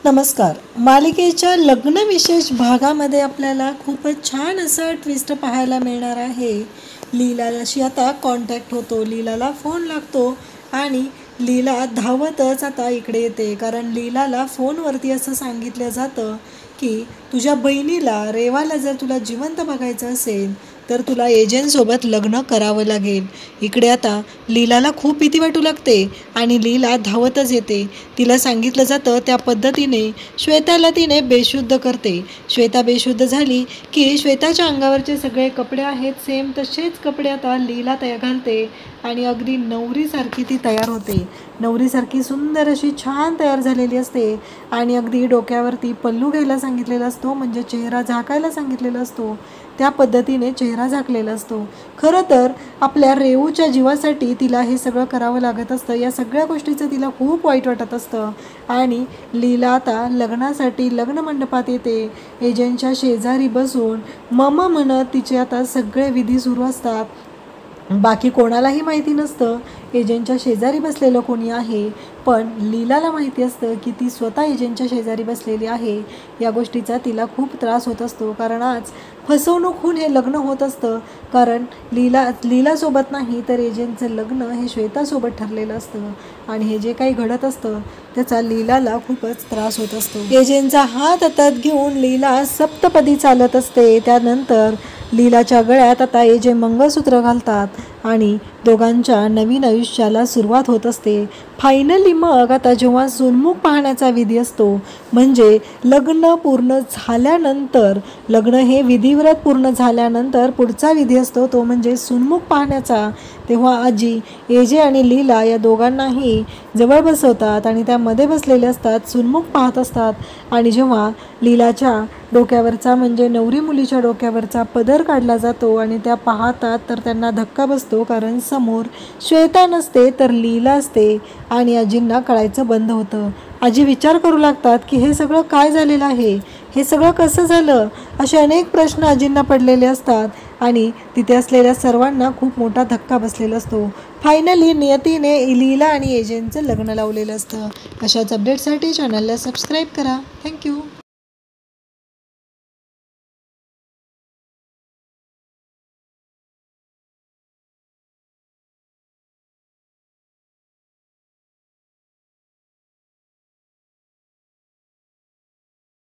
नमस्कार. मालिकेच्या लग्न विशेष भागामध्ये आपल्याला खूपच छान असं ट्विस्ट पाहायला मिळणार आहे. लीलाशी आता कॉन्टॅक्ट होतो, लीलाला फोन लागतो आणि लीला धावतच आता इकडे येते. कारण लीलाला फोनवरती असं सांगितलं जातं की तुझ्या बहिणीला रेवाला जर तुला जिवंत बघायचं असेल तर तुला एजंटसोबत लग्न करावं लागेल. इकडे आता लीलाला खूप भीती वाटू लागते आणि लीला धावतच येते. तिला सांगितलं जातं त्या पद्धतीने श्वेताला तिने बेशुद्ध करते. श्वेता बेशुद्ध झाली की श्वेताच्या अंगावरचे सगळे कपडे आहेत सेम तसेच कपडे आता लीला घालते आणि अगदी नवरीसारखी ती तयार होते. नवरीसारखी सुंदर अशी छान तयार झालेली असते आणि अगदी डोक्यावरती पल्लू घ्यायला सांगितलेला असतो, म्हणजे चेहरा झाकायला सांगितलेला असतो. त्या पद्धतीने चेहरा झाकलेला असतो. खरं तर आपल्या रेवूच्या जीवासाठी तिला हे सगळं करावं लागत असतं. या सगळ्या गोष्टीचं तिला खूप वाईट वाटत असतं आणि लीला आता लग्नासाठी लग्न मंडपात येते. एजंटच्या शेजारी बसून मम म्हणत तिचे आता सगळे विधी सुरू असतात. बाकी कोणालाही माहिती नसतं एजंटच्या शेजारी बसलेलं कोणी आहे, पण लीलाला माहिती असतं की ती स्वतः एजंटच्या शेजारी बसलेली आहे. या गोष्टीचा तिला खूप त्रास होत असतो, कारण आज फसवणूक होऊन हे लग्न होत असतं. कारण लीलासोबत नाही तर एजंटचं लग्न हे श्वेतासोबत ठरलेलं असतं आणि हे जे काही घडत असतं त्याचा लीलाला खूपच त्रास होत असतो. एजंटचा हात हातात घेऊन लीला सप्तपदी चालत असते. त्यानंतर लीलाच्या गळ्यात आता एजंट मंगळसूत्र घालतात आणि दोघांच्या नवीन आयुष्याला सुरुवात होत असते. फायनली मग आता जेव्हा सुनमुख पाहण्याचा विधी असतो, म्हणजे लग्न पूर्ण झाल्यानंतर, लग्न हे विधिव्रत पूर्ण झाल्यानंतर पुढचा विधी असतो तो म्हणजे सुनमुख पाहण्याचा. तेव्हा आजी एजे आणि लीला या दोघांनाही जवळ बसवतात आणि त्यामध्ये बसलेले असतात, सुनमुख पाहत असतात. आणि जेव्हा लीलाच्या डोक्यावरचा म्हणजे नवरी मुलीच्या डोक्यावरचा पदर काढला जातो आणि त्या पाहतात तर त्यांना धक्का बसतो, कारण समोर श्वेता नसते तर लीला असते आणि आजींना कळायचं बंद होतं. आजी विचार करू लागतात की हे सगळं काय झालेलं आहे, हे सगळं कसं झालं, असे अनेक प्रश्न आजींना पडलेले असतात आणि तिथे असलेल्या सर्वांना खूप मोठा धक्का बसलेला असतो. फायनली नियतीने लीला आणि एजंटचं लग्न लावलेलं असतं. अशाच अपडेटसाठी चॅनलला सबस्क्राईब करा. थँक्यू.